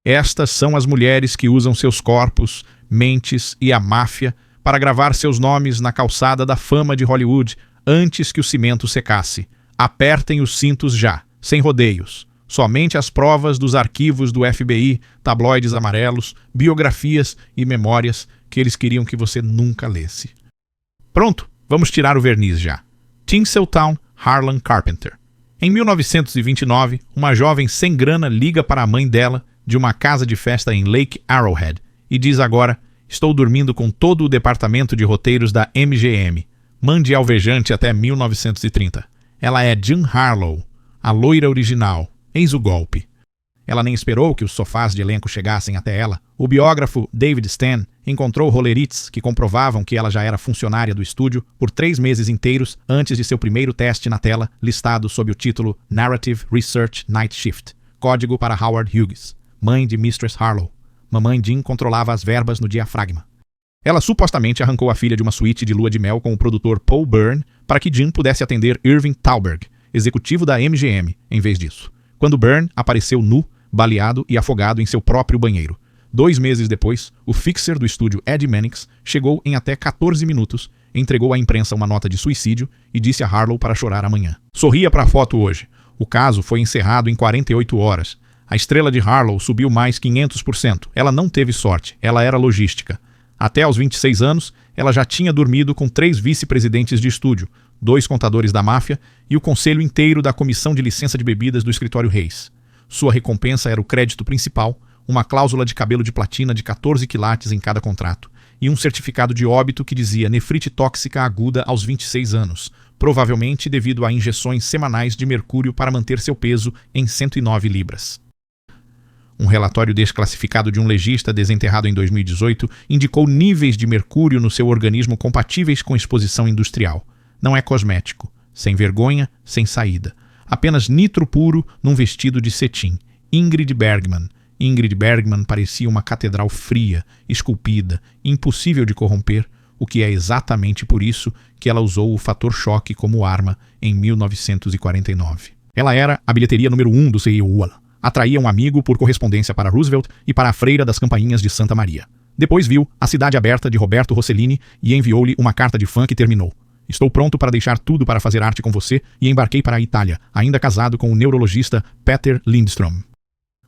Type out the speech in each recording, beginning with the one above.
Estas são as mulheres que usam seus corpos, mentes e a máfia para gravar seus nomes na calçada da fama de Hollywood antes que o cimento secasse. Apertem os cintos já, sem rodeios. Somente as provas dos arquivos do FBI, tabloides amarelos, biografias e memórias que eles queriam que você nunca lesse. Pronto, vamos tirar o verniz já. Tinseltown, Harlan Carpenter. Em 1929, uma jovem sem grana liga para a mãe dela de uma casa de festa em Lake Arrowhead e diz agora: estou dormindo com todo o departamento de roteiros da MGM. Mande alvejante até 1930. Ela é Jean Harlow, a loira original. Eis o golpe. Ela nem esperou que os sofás de elenco chegassem até ela. O biógrafo David Stan encontrou rolerites que comprovavam que ela já era funcionária do estúdio por 3 meses inteiros antes de seu primeiro teste na tela, listado sob o título Narrative Research Night Shift, código para Howard Hughes, mãe de Mistress Harlow. Mamãe Jean controlava as verbas no diafragma. Ela supostamente arrancou a filha de uma suíte de lua de mel com o produtor Paul Byrne para que Jean pudesse atender Irving Thalberg, executivo da MGM, em vez disso. Quando Byrne apareceu nu, baleado e afogado em seu próprio banheiro. 2 meses depois, o fixer do estúdio Eddie Mannix chegou em até 14 minutos, entregou à imprensa uma nota de suicídio e disse a Harlow para chorar amanhã. Sorria para a foto hoje. O caso foi encerrado em 48 horas. A estrela de Harlow subiu mais 500%. Ela não teve sorte, ela era logística. Até aos 26 anos, ela já tinha dormido com 3 vice-presidentes de estúdio, 2 contadores da máfia e o conselho inteiro da comissão de licença de bebidas do escritório Reis. Sua recompensa era o crédito principal, uma cláusula de cabelo de platina de 14 quilates em cada contrato, e um certificado de óbito que dizia nefrite tóxica aguda aos 26 anos, provavelmente devido a injeções semanais de mercúrio para manter seu peso em 109 libras. Um relatório desclassificado de um legista desenterrado em 2018 indicou níveis de mercúrio no seu organismo compatíveis com exposição industrial. Não é cosmético, sem vergonha, sem saída. Apenas nitro puro num vestido de cetim. Ingrid Bergman. Ingrid Bergman parecia uma catedral fria, esculpida, impossível de corromper, o que é exatamente por isso que ela usou o fator choque como arma em 1949. Ela era a bilheteria número 1 do CEO. Atraía um amigo por correspondência para Roosevelt e para a freira das campainhas de Santa Maria. Depois viu A Cidade Aberta de Roberto Rossellini e enviou-lhe uma carta de fã que terminou: estou pronto para deixar tudo para fazer arte com você e embarquei para a Itália, ainda casado com o neurologista Peter Lindstrom.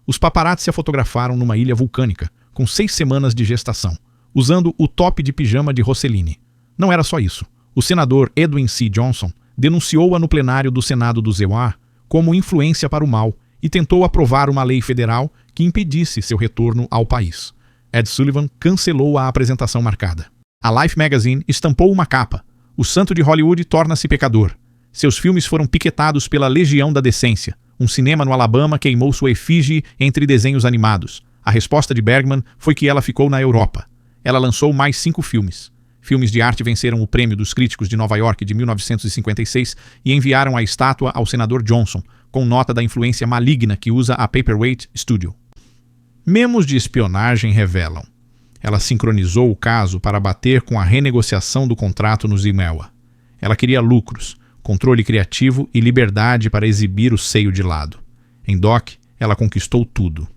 Os paparazzi a fotografaram numa ilha vulcânica, com 6 semanas de gestação, usando o top de pijama de Rossellini. Não era só isso. O senador Edwin C. Johnson denunciou-a no plenário do Senado do ZEUA como influência para o mal e tentou aprovar uma lei federal que impedisse seu retorno ao país. Ed Sullivan cancelou a apresentação marcada. A Life Magazine estampou uma capa: o santo de Hollywood torna-se pecador. Seus filmes foram piquetados pela Legião da Decência. Um cinema no Alabama queimou sua efígie entre desenhos animados. A resposta de Bergman foi que ela ficou na Europa. Ela lançou mais 5 filmes. Filmes de arte venceram o Prêmio dos Críticos de Nova York de 1956 e enviaram a estátua ao senador Johnson, com nota da influência maligna que usa a Paperweight Studio. Memos de espionagem revelam: ela sincronizou o caso para bater com a renegociação do contrato no Zimewa. Ela queria lucros, controle criativo e liberdade para exibir o seio de lado. Em Doc, ela conquistou tudo.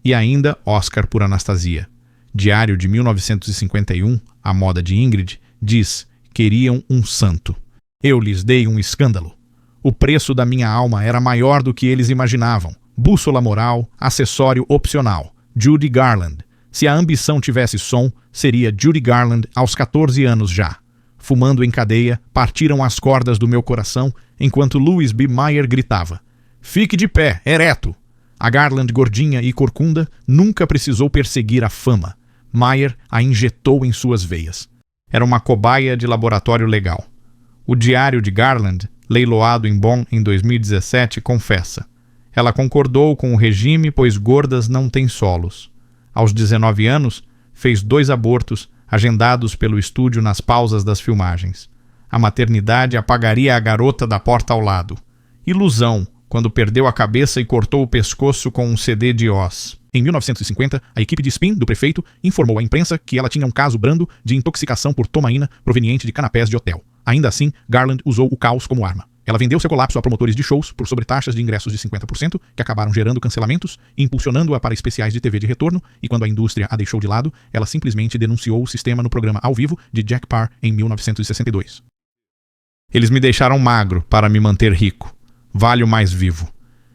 E ainda Oscar por Anastasia. Diário de 1951, A Moda de Ingrid, diz: queriam um santo. Eu lhes dei um escândalo. O preço da minha alma era maior do que eles imaginavam. Bússola moral, acessório opcional. Judy Garland. Se a ambição tivesse som, seria Judy Garland aos 14 anos já. Fumando em cadeia, partiram as cordas do meu coração, enquanto Louis B. Mayer gritava: fique de pé, ereto! A Garland gordinha e corcunda nunca precisou perseguir a fama. Mayer a injetou em suas veias. Era uma cobaia de laboratório legal. O diário de Garland, leiloado em Bonn em 2017, confessa: ela concordou com o regime, pois gordas não têm solos. Aos 19 anos, fez 2 abortos, agendados pelo estúdio nas pausas das filmagens. A maternidade apagaria a garota da porta ao lado. Ilusão, quando perdeu a cabeça e cortou o pescoço com um CD de Oz. Em 1950, a equipe de spin do prefeito informou à imprensa que ela tinha um caso brando de intoxicação por tomaína proveniente de canapés de hotel. Ainda assim, Garland usou o caos como arma. Ela vendeu seu colapso a promotores de shows por sobretaxas de ingressos de 50%, que acabaram gerando cancelamentos e impulsionando-a para especiais de TV de retorno, e quando a indústria a deixou de lado, ela simplesmente denunciou o sistema no programa ao vivo de Jack Paar em 1962. Eles me deixaram magro para me manter rico. Vale o mais vivo.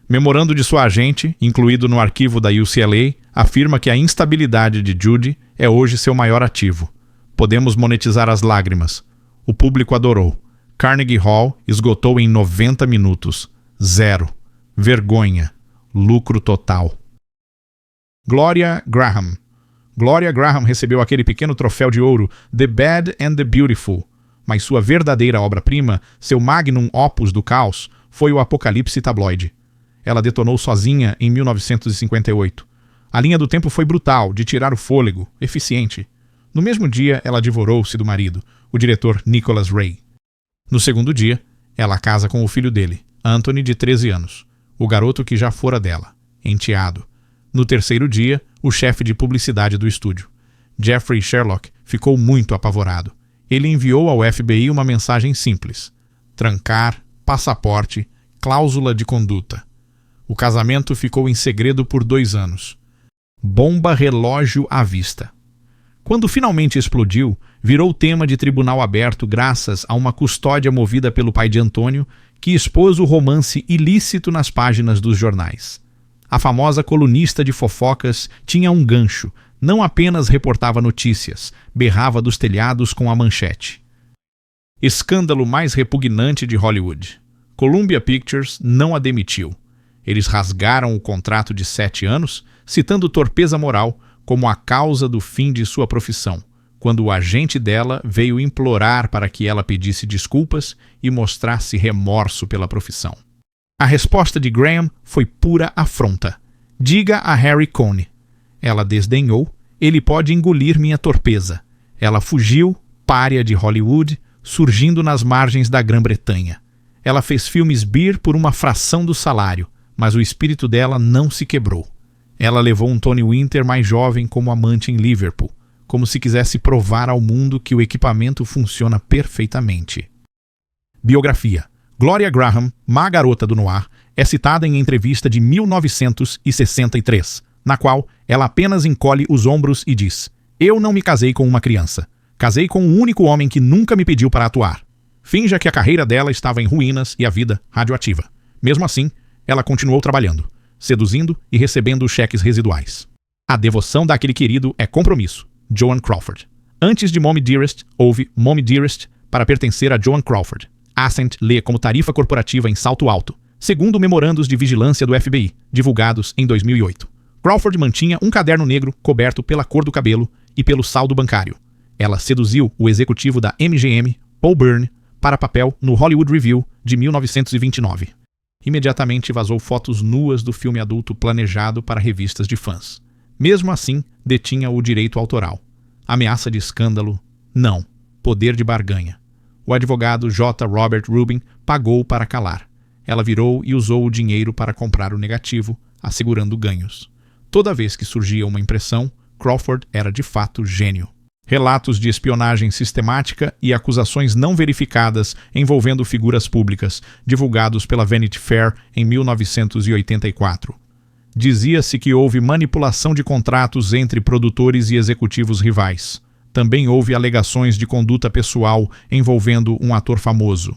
Memorando de sua agente, incluído no arquivo da UCLA, afirma que a instabilidade de Judy é hoje seu maior ativo. Podemos monetizar as lágrimas. O público adorou. Carnegie Hall esgotou em 90 minutos. 0. Vergonha. Lucro total. Gloria Graham. Gloria Graham recebeu aquele pequeno troféu de ouro, The Bad and the Beautiful, mas sua verdadeira obra-prima, seu magnum opus do caos, foi o Apocalipse tabloide. Ela detonou sozinha em 1958. A linha do tempo foi brutal, de tirar o fôlego, eficiente. No mesmo dia, ela divorou-se do marido, o diretor Nicholas Ray. No segundo dia, ela casa com o filho dele, Anthony, de 13 anos, o garoto que já fora dela, enteado. No terceiro dia, o chefe de publicidade do estúdio, Jeffrey Sherlock, ficou muito apavorado. Ele enviou ao FBI uma mensagem simples: trancar, passaporte, cláusula de conduta. O casamento ficou em segredo por 2 anos. Bomba relógio à vista. Quando finalmente explodiu, virou tema de tribunal aberto graças a uma custódia movida pelo pai de Antônio, que expôs o romance ilícito nas páginas dos jornais. A famosa colunista de fofocas tinha um gancho, não apenas reportava notícias, berrava dos telhados com a manchete. Escândalo mais repugnante de Hollywood. Columbia Pictures não a demitiu. Eles rasgaram o contrato de 7 anos, citando torpeza moral como a causa do fim de sua profissão, quando o agente dela veio implorar para que ela pedisse desculpas e mostrasse remorso pela profissão. A resposta de Graham foi pura afronta. Diga a Harry Coney. Ela desdenhou. Ele pode engolir minha torpeza. Ela fugiu, pária de Hollywood, surgindo nas margens da Grã-Bretanha. Ela fez filmes Beer por uma fração do salário, mas o espírito dela não se quebrou. Ela levou um Tony Winter mais jovem como amante em Liverpool, como se quisesse provar ao mundo que o equipamento funciona perfeitamente. Biografia. Gloria Graham, má garota do noir, é citada em entrevista de 1963, na qual ela apenas encolhe os ombros e diz: "Eu não me casei com uma criança. Casei com um único homem que nunca me pediu para atuar." Finja que a carreira dela estava em ruínas e a vida radioativa. Mesmo assim, ela continuou trabalhando, seduzindo e recebendo cheques residuais. A devoção daquele querido é compromisso. Joan Crawford. Antes de Mommy Dearest, houve Mommy Dearest para pertencer a Joan Crawford. Ascent lê como tarifa corporativa em salto alto, segundo memorandos de vigilância do FBI, divulgados em 2008. Crawford mantinha um caderno negro coberto pela cor do cabelo e pelo saldo bancário. Ela seduziu o executivo da MGM, Paul Byrne, para papel no Hollywood Review de 1929. Imediatamente vazou fotos nuas do filme adulto planejado para revistas de fãs. Mesmo assim, detinha o direito autoral. Ameaça de escândalo? Não. Poder de barganha. O advogado J. Robert Rubin pagou para calar. Ela virou e usou o dinheiro para comprar o negativo, assegurando ganhos. Toda vez que surgia uma impressão, Crawford era de fato gênio. Relatos de espionagem sistemática e acusações não verificadas envolvendo figuras públicas, divulgados pela Vanity Fair em 1984. Dizia-se que houve manipulação de contratos entre produtores e executivos rivais. Também houve alegações de conduta pessoal envolvendo um ator famoso.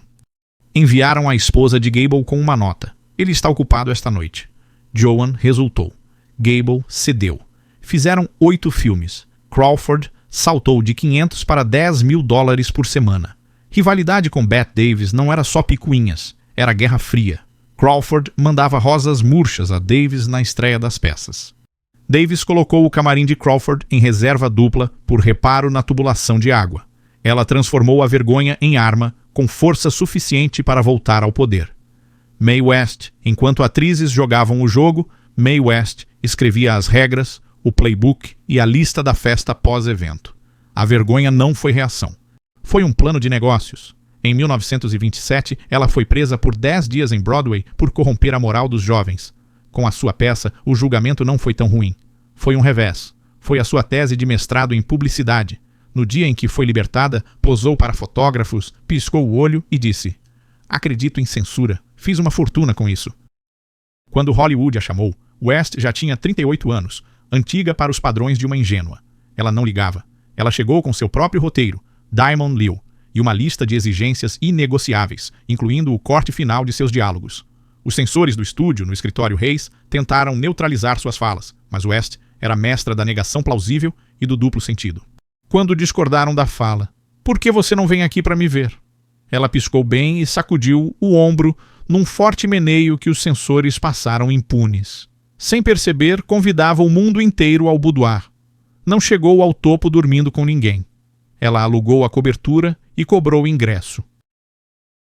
Enviaram a esposa de Gable com uma nota. Ele está ocupado esta noite. Joan resultou. Gable cedeu. Fizeram 8 filmes. Crawford saltou de 500 para 10 mil dólares por semana. Rivalidade com Bette Davis não era só picuinhas, era Guerra Fria. Crawford mandava rosas murchas a Davis na estreia das peças. Davis colocou o camarim de Crawford em reserva dupla por reparo na tubulação de água. Ela transformou a vergonha em arma, com força suficiente para voltar ao poder. Mae West, enquanto atrizes jogavam o jogo, Mae West escrevia as regras, o playbook e a lista da festa pós-evento. A vergonha não foi reação. Foi um plano de negócios. Em 1927, ela foi presa por 10 dias em Broadway por corromper a moral dos jovens. Com a sua peça, o julgamento não foi tão ruim. Foi um revés. Foi a sua tese de mestrado em publicidade. No dia em que foi libertada, posou para fotógrafos, piscou o olho e disse: Acredito em censura. Fiz uma fortuna com isso. Quando Hollywood a chamou, West já tinha 38 anos, antiga para os padrões de uma ingênua. Ela não ligava. Ela chegou com seu próprio roteiro, Diamond Liu, e uma lista de exigências inegociáveis, incluindo o corte final de seus diálogos. Os censores do estúdio, no escritório Hayes, tentaram neutralizar suas falas, mas West era mestra da negação plausível e do duplo sentido. Quando discordaram da fala, "Por que você não vem aqui para me ver?" Ela piscou bem e sacudiu o ombro num forte meneio que os censores passaram impunes. Sem perceber, convidava o mundo inteiro ao boudoir. Não chegou ao topo dormindo com ninguém. Ela alugou a cobertura e cobrou o ingresso.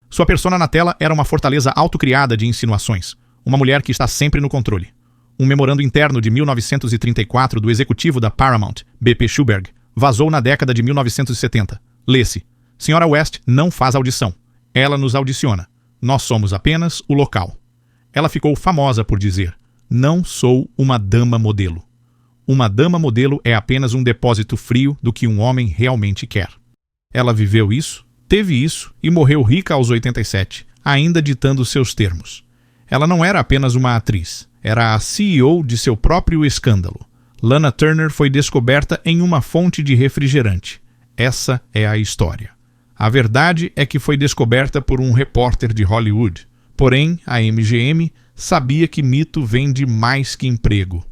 Sua persona na tela era uma fortaleza autocriada de insinuações, uma mulher que está sempre no controle. Um memorando interno de 1934 do executivo da Paramount, B.P. Schubert, vazou na década de 1970. Lê-se: "Senhora West não faz audição. Ela nos audiciona. Nós somos apenas o local." Ela ficou famosa por dizer: "Não sou uma dama modelo. Uma dama modelo é apenas um depósito frio do que um homem realmente quer." Ela viveu isso, teve isso e morreu rica aos 87, ainda ditando seus termos. Ela não era apenas uma atriz, era a CEO de seu próprio escândalo. Lana Turner foi descoberta em uma fonte de refrigerante. Essa é a história. A verdade é que foi descoberta por um repórter de Hollywood. Porém, a MGM sabia que mito vende mais que emprego.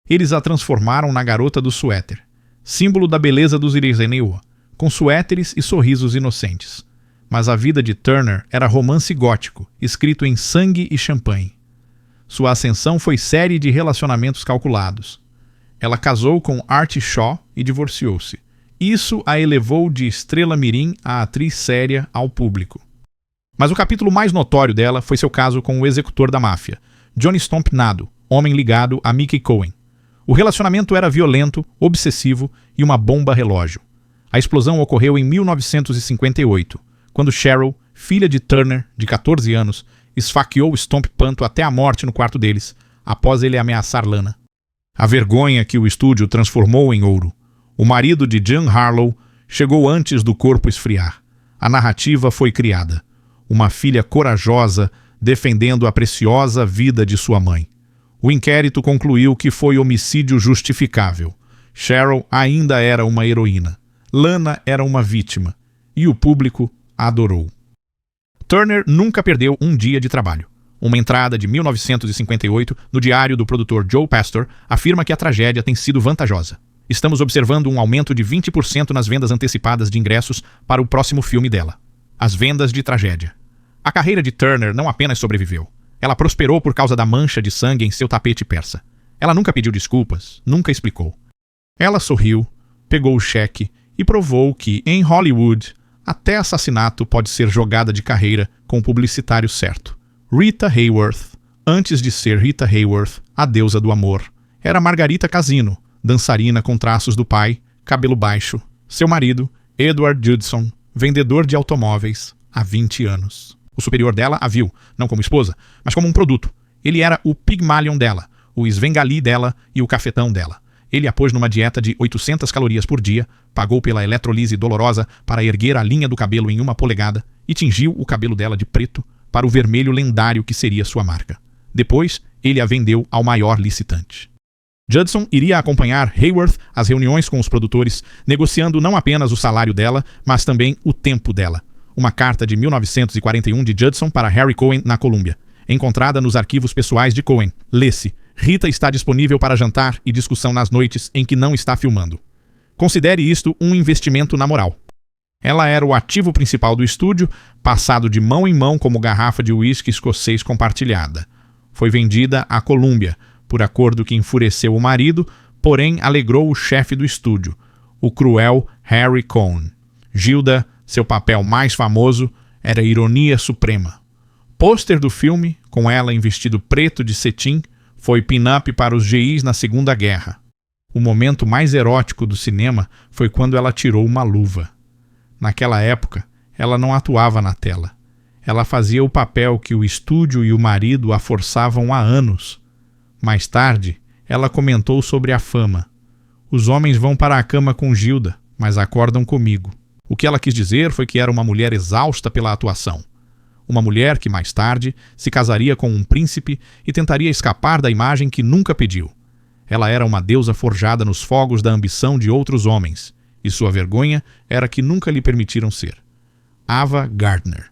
Eles a transformaram na garota do suéter, símbolo da beleza dos Irizenewa, com suéteres e sorrisos inocentes. Mas a vida de Turner era romance gótico, escrito em sangue e champanhe. Sua ascensão foi série de relacionamentos calculados. Ela casou com Artie Shaw e divorciou-se. Isso a elevou de estrela mirim a atriz séria ao público. Mas o capítulo mais notório dela foi seu caso com o executor da máfia, Johnny Stompnado, homem ligado a Mickey Cohen. O relacionamento era violento, obsessivo e uma bomba relógio. A explosão ocorreu em 1958, quando Cheryl, filha de Turner, de 14 anos, esfaqueou Stomp Panto até a morte no quarto deles, após ele ameaçar Lana. A vergonha que o estúdio transformou em ouro. O marido de Jean Harlow chegou antes do corpo esfriar. A narrativa foi criada. Uma filha corajosa defendendo a preciosa vida de sua mãe. O inquérito concluiu que foi homicídio justificável. Cheryl ainda era uma heroína. Lana era uma vítima. E o público a adorou. Turner nunca perdeu um dia de trabalho. Uma entrada de 1958 no diário do produtor Joe Pastor afirma que a tragédia tem sido vantajosa. Estamos observando um aumento de 20% nas vendas antecipadas de ingressos para o próximo filme dela. As vendas de tragédia. A carreira de Turner não apenas sobreviveu. Ela prosperou por causa da mancha de sangue em seu tapete persa. Ela nunca pediu desculpas, nunca explicou. Ela sorriu, pegou o cheque e provou que, em Hollywood, até assassinato pode ser jogada de carreira com o publicitário certo. Rita Hayworth, antes de ser Rita Hayworth, a deusa do amor, era Margarita Casino, dançarina com traços do pai, cabelo baixo. Seu marido, Edward Judson, vendedor de automóveis há 20 anos. O superior dela a viu, não como esposa, mas como um produto. Ele era o Pygmalion dela, o Svengali dela e o cafetão dela. Ele a pôs numa dieta de 800 calorias por dia, pagou pela eletrolise dolorosa para erguer a linha do cabelo em 1 polegada e tingiu o cabelo dela de preto para o vermelho lendário que seria sua marca. Depois, ele a vendeu ao maior licitante. Judson iria acompanhar Hayworth às reuniões com os produtores, negociando não apenas o salário dela, mas também o tempo dela. Uma carta de 1941 de Judson para Harry Cohen na Colômbia, encontrada nos arquivos pessoais de Cohen. Lê-se: "Rita está disponível para jantar e discussão nas noites em que não está filmando. Considere isto um investimento na moral." Ela era o ativo principal do estúdio, passado de mão em mão como garrafa de uísque escocês compartilhada. Foi vendida à Columbia, por acordo que enfureceu o marido, porém alegrou o chefe do estúdio, o cruel Harry Cohn. Gilda, seu papel mais famoso, era ironia suprema. Pôster do filme, com ela em vestido preto de cetim, foi pin-up para os GIs na Segunda Guerra. O momento mais erótico do cinema foi quando ela tirou uma luva. Naquela época, ela não atuava na tela. Ela fazia o papel que o estúdio e o marido a forçavam há anos. Mais tarde, ela comentou sobre a fama. "Os homens vão para a cama com Gilda, mas acordam comigo." O que ela quis dizer foi que era uma mulher exausta pela atuação. uma mulher que mais tarde se casaria com um príncipe e tentaria escapar da imagem que nunca pediu. Ela era uma deusa forjada nos fogos da ambição de outros homens, e sua vergonha era que nunca lhe permitiram ser. Ava Gardner.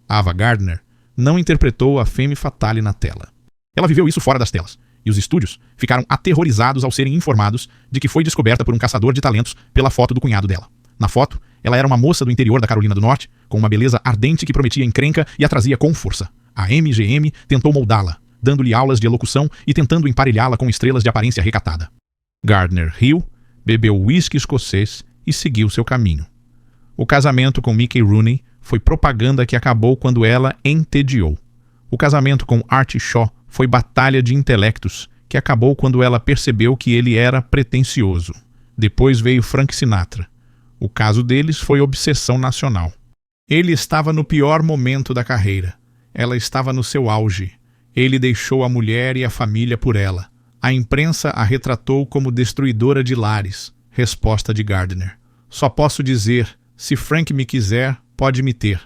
Ava Gardner não interpretou a femme fatale na tela. Ela viveu isso fora das telas, e os estúdios ficaram aterrorizados ao serem informados de que foi descoberta por um caçador de talentos pela foto do cunhado dela. Na foto, ela era uma moça do interior da Carolina do Norte, com uma beleza ardente que prometia encrenca e a trazia com força. A MGM tentou moldá-la, dando-lhe aulas de elocução e tentando emparelhá-la com estrelas de aparência recatada. Gardner riu, bebeu uísque escocês e seguiu seu caminho. O casamento com Mickey Rooney foi propaganda que acabou quando ela entediou. O casamento com Artie Shaw foi batalha de intelectos que acabou quando ela percebeu que ele era pretensioso. Depois veio Frank Sinatra. O caso deles foi obsessão nacional. Ele estava no pior momento da carreira. Ela estava no seu auge. Ele deixou a mulher e a família por ela. A imprensa a retratou como destruidora de lares. Resposta de Gardner. Só posso dizer, se Frank me quiser, pode me ter.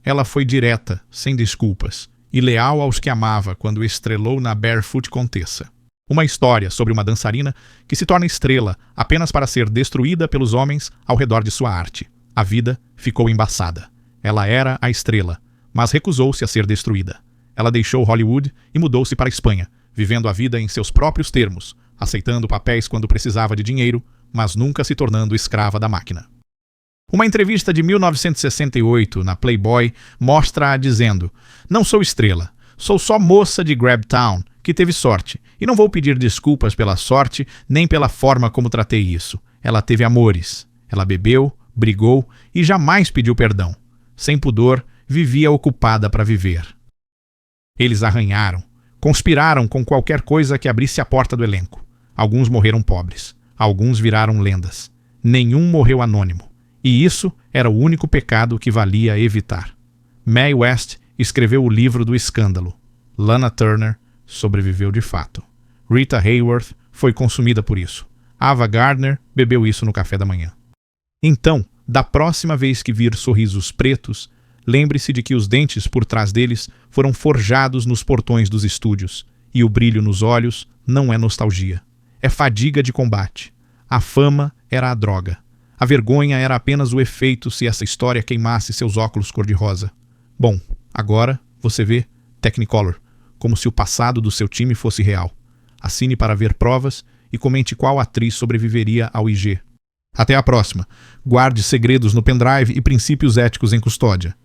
Ela foi direta, sem desculpas, e leal aos que amava quando estrelou na Barefoot Contessa. Uma história sobre uma dançarina que se torna estrela apenas para ser destruída pelos homens ao redor de sua arte. A vida ficou embaçada. Ela era a estrela, mas recusou-se a ser destruída. Ela deixou Hollywood e mudou-se para a Espanha, vivendo a vida em seus próprios termos, aceitando papéis quando precisava de dinheiro, mas nunca se tornando escrava da máquina. Uma entrevista de 1968 na Playboy mostra-a dizendo: "Não sou estrela, sou só moça de Grabtown, que teve sorte, e não vou pedir desculpas pela sorte nem pela forma como tratei isso. Ela teve amores. Ela bebeu, brigou e jamais pediu perdão. Sem pudor, vivia ocupada para viver." Eles arranharam, conspiraram com qualquer coisa que abrisse a porta do elenco. Alguns morreram pobres, alguns viraram lendas. Nenhum morreu anônimo. E isso era o único pecado que valia evitar. Mae West escreveu o livro do escândalo. Lana Turner sobreviveu de fato. Rita Hayworth foi consumida por isso. Ava Gardner bebeu isso no café da manhã. Então, da próxima vez que vir sorrisos pretos, lembre-se de que os dentes por trás deles foram forjados nos portões dos estúdios, e o brilho nos olhos não é nostalgia. É fadiga de combate. A fama era a droga. A vergonha era apenas o efeito se essa história queimasse seus óculos cor-de-rosa. Bom, agora você vê Technicolor, como se o passado do seu time fosse real. Assine para ver provas e comente qual atriz sobreviveria ao IG. Até a próxima. Guarde segredos no pendrive e princípios éticos em custódia.